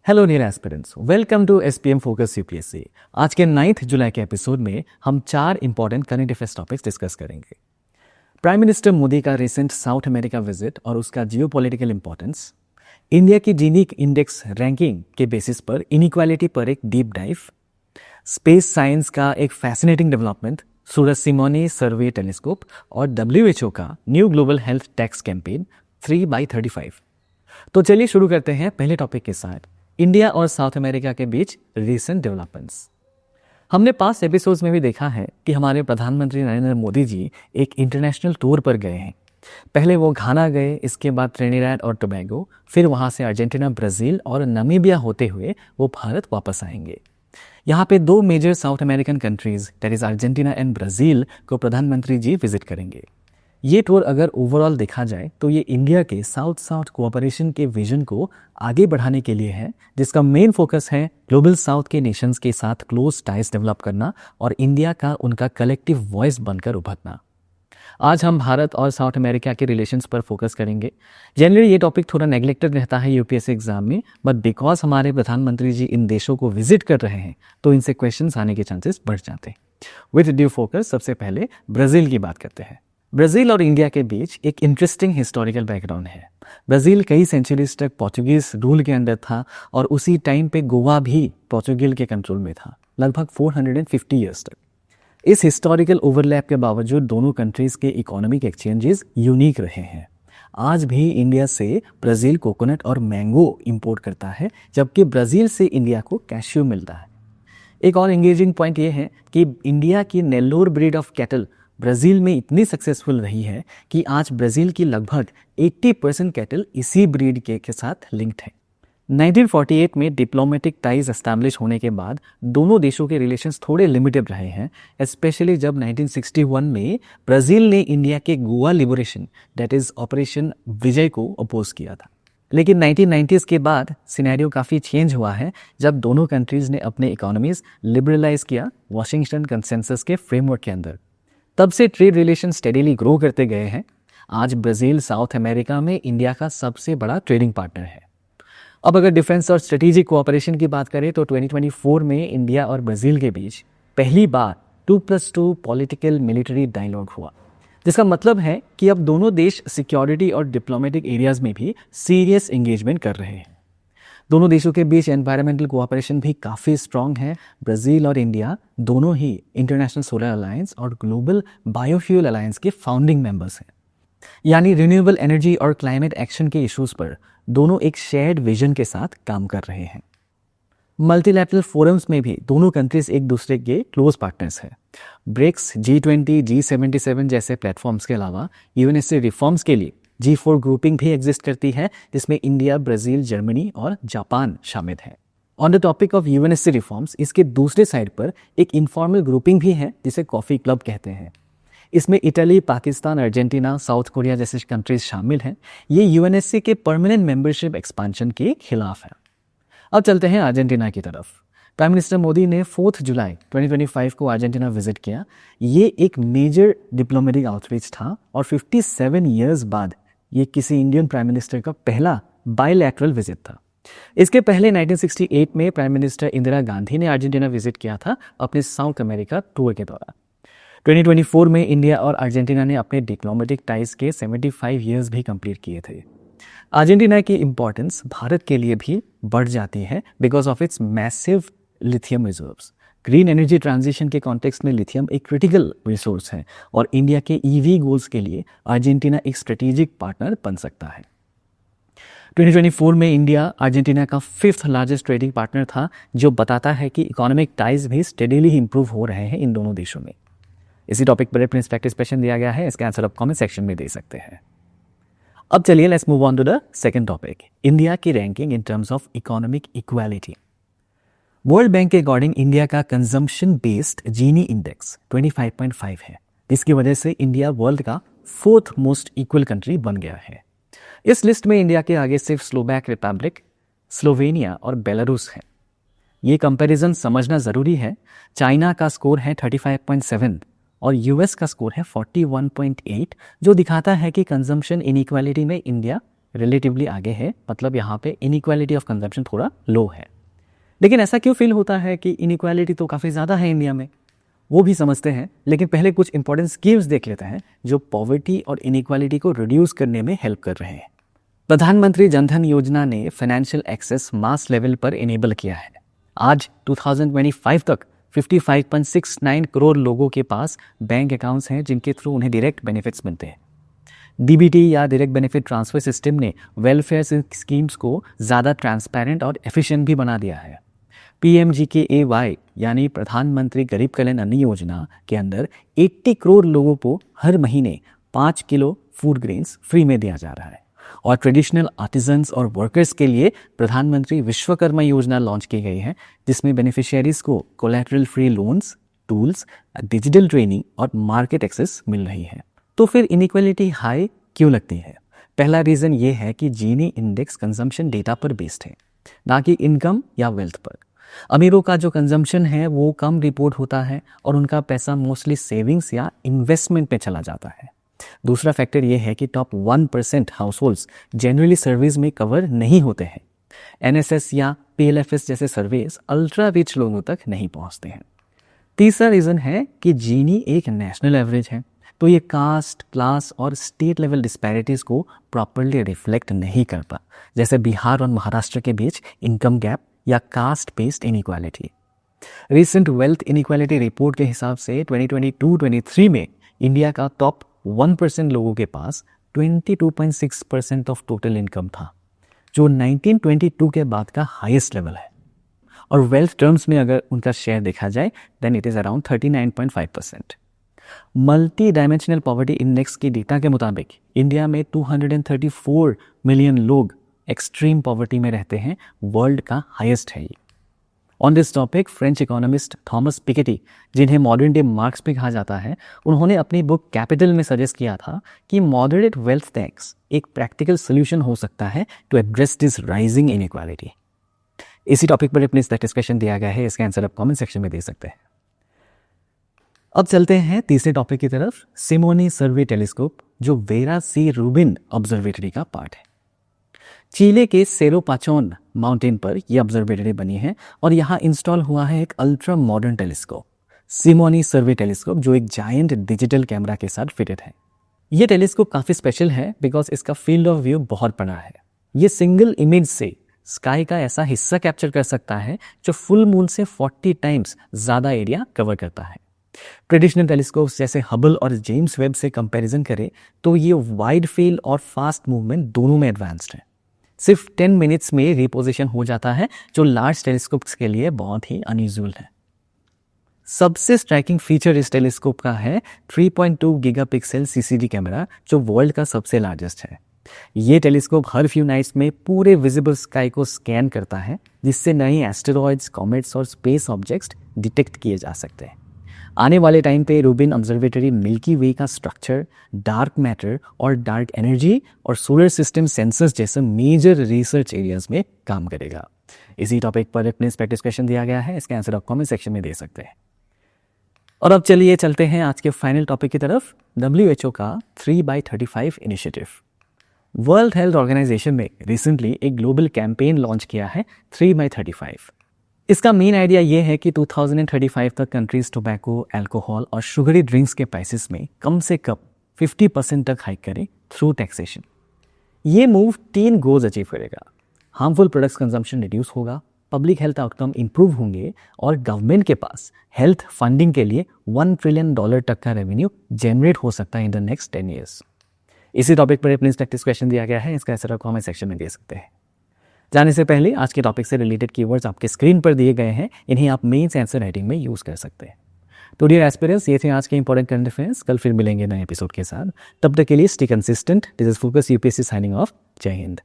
Hello dear aspirants, welcome to SPM focus UPSC. आज के 9 जुलाई के एपिसोड में हम 4 important current affairs topics discuss करेंगे। प्राइम मिनिस्टर मोदी का रिसेंट साउथ अमेरिका विजिट और उसका जियोपॉलिटिकल इंपॉर्टेंस, इंडिया की जीनी इंडेक्स रैंकिंग के बेसिस पर इनइक्वालिटी पर एक डीप डाइव, स्पेस साइंस का एक फैसिनेटिंग डेवलपमेंट, सूरज सिमोनी सर्वे टेलीस्कोप और WHO का new global health tax campaign 3x35। तो चलिए शुरू करते हैं पहले टॉपिक के साथ, इंडिया और साउथ अमेरिका के बीच रीसेंट डेवलपमेंट्स। हमने पास्ट एपिसोड्स में भी देखा है कि हमारे प्रधानमंत्री नरेंद्र मोदी जी एक इंटरनेशनल टूर पर गए हैं। पहले वो घाना गए, इसके बाद ट्रिनिडाड और टोबैगो, फिर वहाँ से अर्जेंटीना, ब्राज़ील और नामीबिया होते हुए वो भारत वापस आएंगे। यहाँ पे 2 major south American countries that is Argentina and Brazil को प्रधानमंत्री जी विजिट करेंगे। ये टूर अगर ओवरऑल देखा जाए तो ये इंडिया के साउथ साउथ कोऑपरेशन के विजन को आगे बढ़ाने के लिए है, जिसका मेन फोकस है ग्लोबल साउथ के नेशंस के साथ क्लोज टाइज डेवलप करना और इंडिया का उनका कलेक्टिव वॉइस बनकर उभरना। आज हम भारत और साउथ अमेरिका के रिलेशंस पर फोकस करेंगे। जनरली ये टॉपिक थोड़ा नेग्लेक्टेड रहता है यूपीएससी एग्जाम में, बट बिकॉज हमारे प्रधानमंत्री जी इन देशों को विजिट कर रहे हैं तो इनसे क्वेश्चंस आने के चांसेस बढ़ जाते हैं। विद ड्यू फोकस सबसे पहले ब्राज़ील की बात करते हैं। ब्राज़ील और इंडिया के बीच एक इंटरेस्टिंग हिस्टोरिकल बैकग्राउंड है। ब्राज़ील कई सेंचुरीज तक पोर्चुगीज रूल के अंडर था और उसी टाइम पे गोवा भी पोर्चुगल के कंट्रोल में था, लगभग 450 ईयर्स तक। इस हिस्टोरिकल ओवरलैप के बावजूद दोनों कंट्रीज के इकोनॉमिक एक्सचेंजेस यूनिक रहे हैं। आज भी इंडिया से ब्राज़ील कोकोनट और मैंगो इंपोर्ट करता है, जबकि ब्राज़ील से इंडिया को कैश्यू मिलता है। एक और एंगेजिंग पॉइंट ये है कि इंडिया की Nellore breed of cattle Brazil में इतनी सक्सेसफुल रही है कि आज ब्राज़ील की लगभग 80% कैटल इसी ब्रीड के साथ लिंक्ड है। 1948 में डिप्लोमेटिक टाइज एस्टैब्लिश होने के बाद दोनों देशों के रिलेशंस थोड़े लिमिटेड रहे हैं, स्पेशली जब 1961 में ब्राज़ील ने इंडिया के Goa liberation that is operation Vijay को अपोज किया था। लेकिन 1990s के बाद सिनेरियो काफ़ी चेंज हुआ है, जब दोनों कंट्रीज़ ने अपने इकोनॉमीज़ लिबरलाइज किया वाशिंगटन कंसेंसस के फ्रेमवर्क के अंदर। तब से ट्रेड रिलेशन स्टेडीली ग्रो करते गए हैं। आज ब्राज़ील साउथ अमेरिका में इंडिया का सबसे बड़ा ट्रेडिंग पार्टनर है। अब अगर डिफेंस और स्ट्रेटेजिक कोऑपरेशन की बात करें तो 2024 में इंडिया और ब्राज़ील के बीच पहली बार 2+2 पॉलिटिकल मिलिट्री डायलॉग हुआ, जिसका मतलब है कि अब दोनों देश सिक्योरिटी और डिप्लोमेटिक एरियाज़ में भी सीरियस एंगेजमेंट कर रहे हैं। दोनों देशों के बीच एनवायरमेंटल कोऑपरेशन भी काफ़ी स्ट्रॉन्ग है। ब्राज़ील और इंडिया दोनों ही इंटरनेशनल सोलर अलायंस और ग्लोबल बायोफ्यूल अलायंस के फाउंडिंग मेंबर्स हैं। यानी रिन्यूएबल एनर्जी और क्लाइमेट एक्शन के इश्यूज़ पर दोनों एक शेयर्ड विजन के साथ काम कर रहे हैं। मल्टीलैटरल फोरम्स में भी दोनों कंट्रीज एक दूसरे के क्लोज पार्टनर्स हैं। ब्रिक्स, G20, G77 जैसे प्लेटफॉर्म्स के अलावा यूएनएससी रिफॉर्म्स के लिए G4 ग्रुपिंग भी एग्जिस्ट करती है, जिसमें इंडिया, ब्राज़ील, जर्मनी और जापान शामिल हैं। On the topic of UNSC reforms, इसके दूसरे साइड पर एक इनफॉर्मल ग्रुपिंग भी है जिसे कॉफ़ी क्लब कहते हैं। इसमें Italy, Pakistan, Argentina, south Korea जैसे कंट्रीज शामिल हैं। ये यूएनएससी के परमानेंट मेंबरशिप एक्सपांशन के खिलाफ है। अब चलते हैं अर्जेंटीना की तरफ। प्राइम मिनिस्टर मोदी ने 4 जुलाई 2025 को अर्जेंटीना विजिट किया। ये एक मेजर डिप्लोमेटिक आउटरीच था और 57 ईयर्स बाद ये किसी इंडियन प्राइम मिनिस्टर का पहला बायलैटरल विजिट था। इसके पहले 1968 में प्राइम मिनिस्टर इंदिरा गांधी ने अर्जेंटीना विजिट किया था अपने साउथ अमेरिका टूर के दौरान। 2024 में इंडिया और अर्जेंटीना ने अपने डिप्लोमेटिक टाइज के 75 ईयर्स भी कंप्लीट किए थे। अर्जेंटीना की इंपॉर्टेंस भारत के लिए भी बढ़ जाती है because of its massive lithium reserves. Green energy transition के कॉन्टेक्स्ट में लिथियम एक क्रिटिकल रिसोर्स है और इंडिया के ईवी गोल्स के लिए अर्जेंटीना एक स्ट्रेटेजिक पार्टनर बन सकता है। 2024 में इंडिया अर्जेंटीना का 5th लार्जेस्ट ट्रेडिंग पार्टनर था, जो बताता है कि इकोनॉमिक टाइज भी स्टेडीली इंप्रूव हो रहे हैं इन दोनों देशों में। इसी टॉपिक पर रेफरेंस प्रैक्टिस क्वेश्चन दिया गया है, इसका आंसर आप कमेंट सेक्शन में दे सकते हैं। अब चलिए let's move on to the second topic, India की ranking in terms of economic equality. World bank के अकॉर्डिंग इंडिया का कंजम्पशन बेस्ड जीनी इंडेक्स 25.5 है, जिसकी वजह से इंडिया वर्ल्ड का 4th मोस्ट इक्वल कंट्री बन गया है। इस लिस्ट में इंडिया के आगे सिर्फ स्लोवैक रिपब्लिक, स्लोवेनिया और बेलारूस है। ये कंपैरिजन समझना ज़रूरी है। चाइना का स्कोर है 35.7 और यूएस का स्कोर है 41.8, जो दिखाता है कि कंजम्पशन इनइक्वालिटी में इंडिया रिलेटिवली आगे है, मतलब यहाँ पे इनइक्वालिटी ऑफ कंजम्पशन थोड़ा लो है। लेकिन ऐसा क्यों फील होता है कि इनइक्वालिटी तो काफ़ी ज़्यादा है इंडिया में, वो भी समझते हैं। लेकिन पहले कुछ इंपॉर्टेंट स्कीम्स देख लेते हैं जो पॉवर्टी और इनइक्वालिटी को रिड्यूस करने में हेल्प कर रहे हैं। प्रधानमंत्री जनधन योजना ने फाइनेंशियल एक्सेस मास लेवल पर इनेबल किया है। आज 2025 तक 55.69 करोड़ लोगों के पास बैंक अकाउंट्स हैं जिनके थ्रू उन्हें डायरेक्ट बेनिफिट्स मिलते हैं। डीबीटी या डायरेक्ट बेनिफिट ट्रांसफर सिस्टम ने वेलफेयर स्कीम्स को ज़्यादा ट्रांसपेरेंट और एफिशिएंट भी बना दिया है। PMGKAY यानी प्रधानमंत्री गरीब कल्याण अन्न योजना के अंदर 80 करोड़ लोगों को हर महीने 5 किलो फूड ग्रेन्स फ्री में दिया जा रहा है। और ट्रेडिशनल आर्टिजन्स और वर्कर्स के लिए प्रधानमंत्री विश्वकर्मा योजना लॉन्च की गई है, जिसमें बेनिफिशियरीज को collateral free loans, tools, digital training और मार्केट एक्सेस मिल रही है। तो फिर इनइक्वालिटी हाई क्यों लगती है? पहला रीज़न ये है कि जीनी इंडेक्स कंजम्पशन डेटा पर बेस्ड है, ना कि इनकम या वेल्थ पर। अमीरों का जो कंजम्पशन है वो कम रिपोर्ट होता है और उनका पैसा मोस्टली सेविंग्स या इन्वेस्टमेंट पे चला जाता है। दूसरा फैक्टर ये है कि top 1% house holds generally service में कवर नहीं होते हैं। NSS या PLFS जैसे सर्विस अल्ट्रा रिच लोगों तक नहीं पहुंचते हैं। तीसरा रीज़न है कि जीनी एक नेशनल एवरेज है, तो ये कास्ट, क्लास और स्टेट लेवल डिस्पैरिटीज़ को प्रॉपरली रिफ्लेक्ट नहीं करता, जैसे बिहार और महाराष्ट्र के बीच इनकम गैप या caste based inequality. Recent wealth inequality report के हिसाब से 2022-23 में इंडिया का टॉप 1% लोगों के पास 22.6% ऑफ टोटल इनकम था, जो 1922 के बाद का हाईएस्ट लेवल है। और वेल्थ टर्म्स में अगर उनका शेयर देखा जाए then it is around 39.5%। Multi dimensional poverty index के डेटा के मुताबिक इंडिया में 234 मिलियन लोग एक्सट्रीम पॉवर्टी में रहते हैं, वर्ल्ड का हाईएस्ट है ये। On this topic French economist Thomas Piketty, जिन्हें मॉडर्न डे मार्क्स भी कहा जाता है, उन्होंने अपनी बुक कैपिटल में सजेस्ट किया था कि मॉडरेट वेल्थ टैक्स एक प्रैक्टिकल सोल्यूशन हो सकता है to address this rising inequality. इसी टॉपिक पर अपनी डिस्कशन दिया गया है, इसका आंसर आप कमेंट सेक्शन में दे सकते हैं। अब चलते हैं तीसरे टॉपिक की तरफ, सिमोनी सर्वे टेलीस्कोप, जो वेरा सी रूबिन ऑब्जर्वेटरी का पार्ट है। चिले के सेरो पाचोन माउंटेन पर यह ऑब्जर्वेटरी बनी है और यहाँ इंस्टॉल हुआ है एक अल्ट्रा मॉडर्न टेलीस्कोप, सिमोनी सर्वे टेलीस्कोप, जो एक जायंट डिजिटल कैमरा के साथ फिटेड है। ये टेलीस्कोप काफ़ी स्पेशल है बिकॉज इसका फील्ड ऑफ व्यू बहुत बड़ा है। ये सिंगल इमेज से स्काई का ऐसा हिस्सा कैप्चर कर सकता है जो फुल मून से 40 टाइम्स ज़्यादा एरिया कवर करता है। ट्रेडिशनल टेलीस्कोप्स जैसे हबल और जेम्स वेब से कंपैरिजन करें तो ये वाइड फील्ड और फास्ट मूवमेंट दोनों में एडवांस्ड है। सिर्फ 10 मिनट्स में रिपोजिशन हो जाता है, जो लार्ज टेलीस्कोप्स के लिए बहुत ही अनयूजुअल है। सबसे स्ट्राइकिंग फीचर इस टेलीस्कोप का है 3.2 गीगापिक्सल CCD कैमरा, जो वर्ल्ड का सबसे लार्जेस्ट है। ये टेलीस्कोप हर फ्यू नाइट्स में पूरे विजिबल स्काई को स्कैन करता है, जिससे नए एस्टेरॉयड्स, कॉमेट्स और स्पेस ऑब्जेक्ट्स डिटेक्ट किए जा सकते हैं। आने वाले टाइम पे रूबिन ऑब्जर्वेटरी मिल्की वे का स्ट्रक्चर, डार्क मैटर और डार्क एनर्जी और सोलर सिस्टम सेंसर्स जैसे मेजर रिसर्च एरियाज में काम करेगा। इसी टॉपिक पर अपने स्पेक्टिव क्वेश्चन दिया गया है, इसका आंसर आप कमेंट सेक्शन में दे सकते हैं। और अब चलिए चलते हैं आज के फाइनल टॉपिक की तरफ, WHO का 3x35 initiative. World health organization ने रिसेंटली एक ग्लोबल कैंपेन लॉन्च किया है 3x35। इसका मेन आइडिया ये है कि 2035 तक कंट्रीज टोबैको, अल्कोहल और शुगरी ड्रिंक्स के प्राइसेस में कम से कम 50% तक हाइक करें थ्रू टैक्सेशन। ये मूव 3 गोल्स अचीव करेगा। हार्मफुल प्रोडक्ट्स कंजम्पशन रिड्यूस होगा, पब्लिक हेल्थ आउटकम इंप्रूव होंगे और गवर्नमेंट के पास हेल्थ फंडिंग के लिए $1 ट्रिलियन तक का रेवेन्यू जनरेट हो सकता है इन द नेक्स्ट 10 ईयर्स। इसी टॉपिक पर प्लीज प्रैक्टिस क्वेश्चन दिया गया है, इसका आंसर आप कमेंट सेक्शन में दे सकते हैं। जाने से पहले आज के टॉपिक से रिलेटेड कीवर्ड्स आपके स्क्रीन पर दिए गए हैं, इन्हें आप मेंस आंसर राइटिंग में यूज़ कर सकते हैं। तो डियर एस्पिरेंट्स, ये थे आज के इंपॉर्टेंट करंट अफेयर्स। कल फिर मिलेंगे नए एपिसोड के साथ, तब तक के लिए stay consistent. This is focus UPSC signing off. जय हिंद।